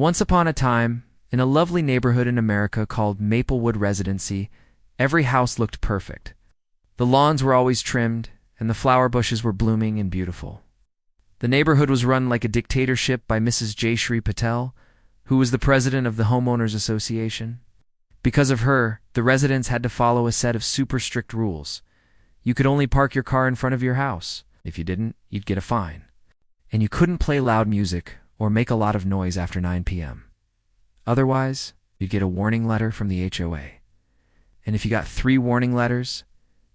Once upon a time, in a lovely neighborhood in America called Maplewood Residency, every house looked perfect. The lawns were always trimmed, and the flower bushes were blooming and beautiful. The neighborhood was run like a dictatorship by Mrs. Jayshree Patel, who was the president of the Homeowners Association. Because of her, the residents had to follow a set of super strict rules. You could only park your car in front of your house. If you didn't, you'd get a fine. And you couldn't play loud music or make a lot of noise after 9 p.m. Otherwise, you'd get a warning letter from the HOA. And if you got 3 warning letters,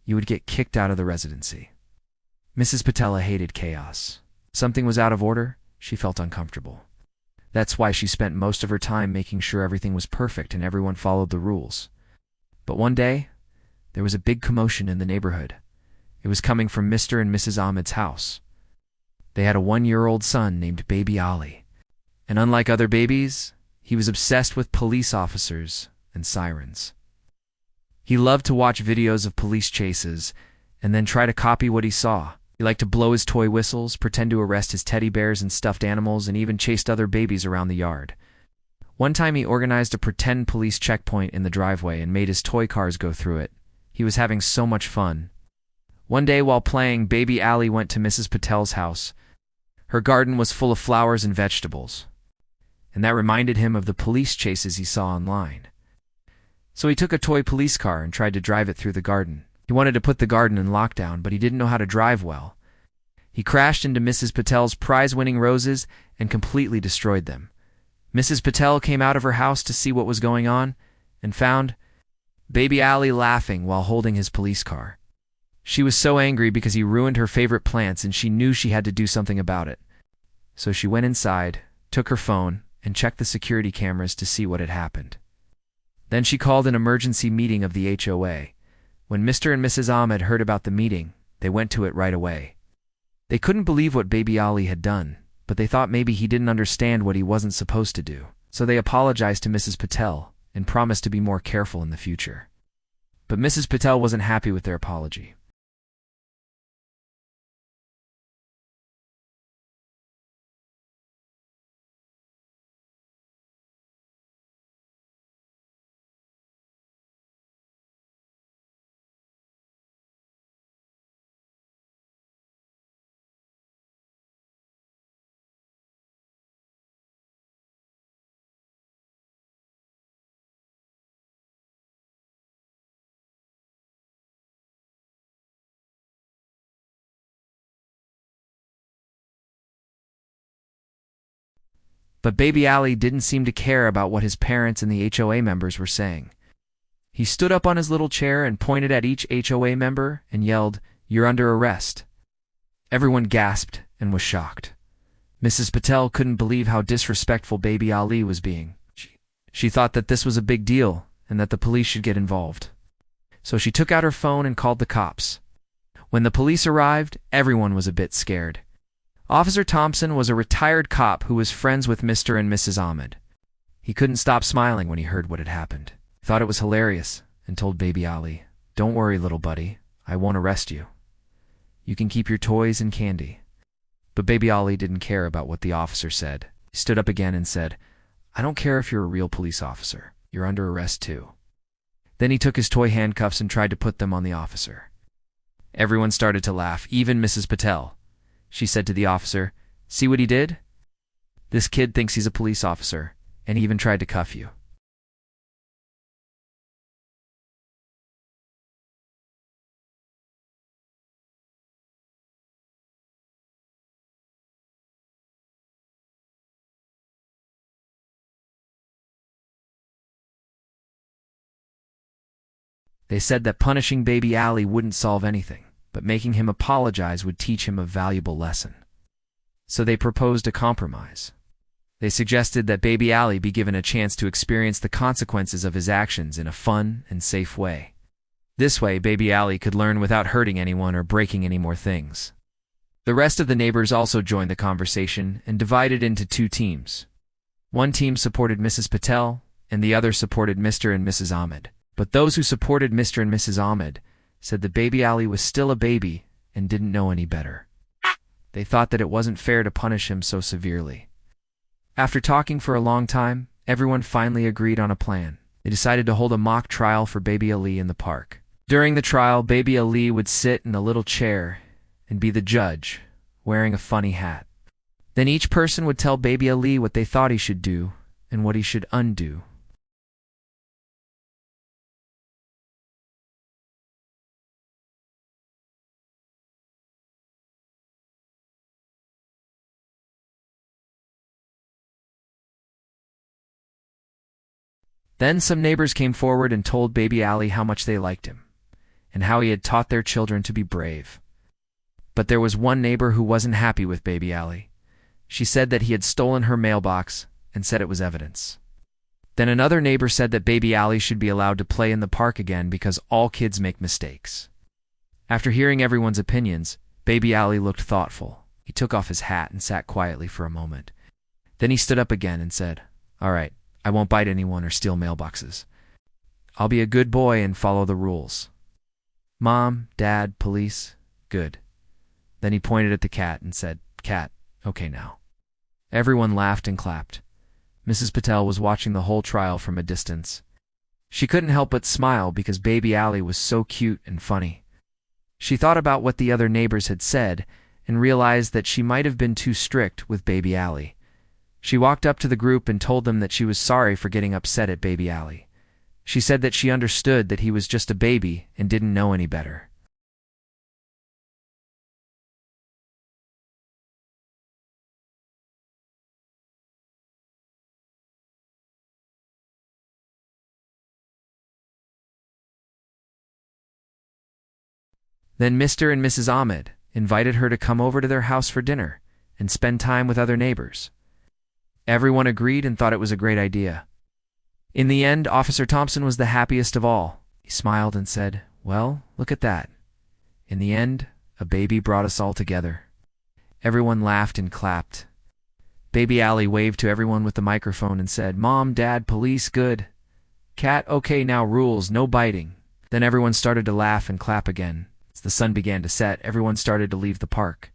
you would get kicked out of the residency. Mrs. Patella hated chaos. Something was out of order, she felt uncomfortable. That's why she spent most of her time making sure everything was perfect and everyone followed the rules. But one day, there was a big commotion in the neighborhood. It was coming from Mr. and Mrs. Ahmed's house. They had a 1-year-old son named Baby Ali. And unlike other babies, he was obsessed with police officers and sirens. He loved to watch videos of police chases and then try to copy what he saw. He liked to blow his toy whistles, pretend to arrest his teddy bears and stuffed animals, and even chased other babies around the yard. One time he organized a pretend police checkpoint in the driveway and made his toy cars go through it. He was having so much fun. One day while playing, Baby Ali went to Mrs. Patel's house. Her garden was full of flowers and vegetables, and that reminded him of the police chases he saw online. So he took a toy police car and tried to drive it through the garden. He wanted to put the garden in lockdown, but he didn't know how to drive well. He crashed into Mrs. Patel's prize-winning roses and completely destroyed them. Mrs. Patel came out of her house to see what was going on and found Baby Ali laughing while holding his police car. She was so angry because he ruined her favorite plants and she knew she had to do something about it. So she went inside, took her phone, and checked the security cameras to see what had happened. Then she called an emergency meeting of the HOA. When Mr. and Mrs. Ahmed heard about the meeting, they went to it right away. They couldn't believe what Baby Ali had done, but they thought maybe he didn't understand what he wasn't supposed to do. So they apologized to Mrs. Patel and promised to be more careful in the future. But Mrs. Patel wasn't happy with their apology. But Baby Ali didn't seem to care about what his parents and the HOA members were saying. He stood up on his little chair and pointed at each HOA member and yelled, "You're under arrest." Everyone gasped and was shocked. Mrs. Patel couldn't believe how disrespectful Baby Ali was being. She thought that this was a big deal and that the police should get involved. So she took out her phone and called the cops. When the police arrived, everyone was a bit scared. Officer Thompson was a retired cop who was friends with Mr. and Mrs. Ahmed. He couldn't stop smiling when he heard what had happened. He thought it was hilarious and told Baby Ali, "Don't worry, little buddy, I won't arrest you. You can keep your toys and candy." But Baby Ali didn't care about what the officer said. He stood up again and said, "I don't care if you're a real police officer. You're under arrest too." Then he took his toy handcuffs and tried to put them on the officer. Everyone started to laugh, even Mrs. Patel. She said to the officer, "See what he did? This kid thinks he's a police officer, and he even tried to cuff you." They said that punishing Baby Ali wouldn't solve anything, but making him apologize would teach him a valuable lesson. So they proposed a compromise. They suggested that Baby Ali be given a chance to experience the consequences of his actions in a fun and safe way. This way, Baby Ali could learn without hurting anyone or breaking any more things. The rest of the neighbors also joined the conversation and divided into 2 teams. One team supported Mrs. Patel, and the other supported Mr. and Mrs. Ahmed. But those who supported Mr. and Mrs. Ahmed said that Baby Ali was still a baby and didn't know any better. They thought that it wasn't fair to punish him so severely. After talking for a long time, everyone finally agreed on a plan. They decided to hold a mock trial for Baby Ali in the park. During the trial, Baby Ali would sit in a little chair and be the judge, wearing a funny hat. Then each person would tell Baby Ali what they thought he should do and what he should undo. Then some neighbors came forward and told Baby Ali how much they liked him, and how he had taught their children to be brave. But there was one neighbor who wasn't happy with Baby Ali. She said that he had stolen her mailbox and said it was evidence. Then another neighbor said that Baby Ali should be allowed to play in the park again because all kids make mistakes. After hearing everyone's opinions, Baby Ali looked thoughtful. He took off his hat and sat quietly for a moment. Then he stood up again and said, "All right, I won't bite anyone or steal mailboxes. I'll be a good boy and follow the rules. Mom, Dad, police, good." Then he pointed at the cat and said, "Cat, okay now." Everyone laughed and clapped. Mrs. Patel was watching the whole trial from a distance. She couldn't help but smile because Baby Ali was so cute and funny. She thought about what the other neighbors had said and realized that she might have been too strict with Baby Ali. She walked up to the group and told them that she was sorry for getting upset at Baby Ali. She said that she understood that he was just a baby and didn't know any better. Then Mr. and Mrs. Ahmed invited her to come over to their house for dinner and spend time with other neighbors. Everyone agreed and thought it was a great idea. In the end, Officer Thompson was the happiest of all. He smiled and said, "Well, look at that. In the end, a baby brought us all together." Everyone laughed and clapped. Baby Ali waved to everyone with the microphone and said, "Mom, Dad, police, good. Cat, okay now, rules, no biting." Then everyone started to laugh and clap again. As the sun began to set, everyone started to leave the park.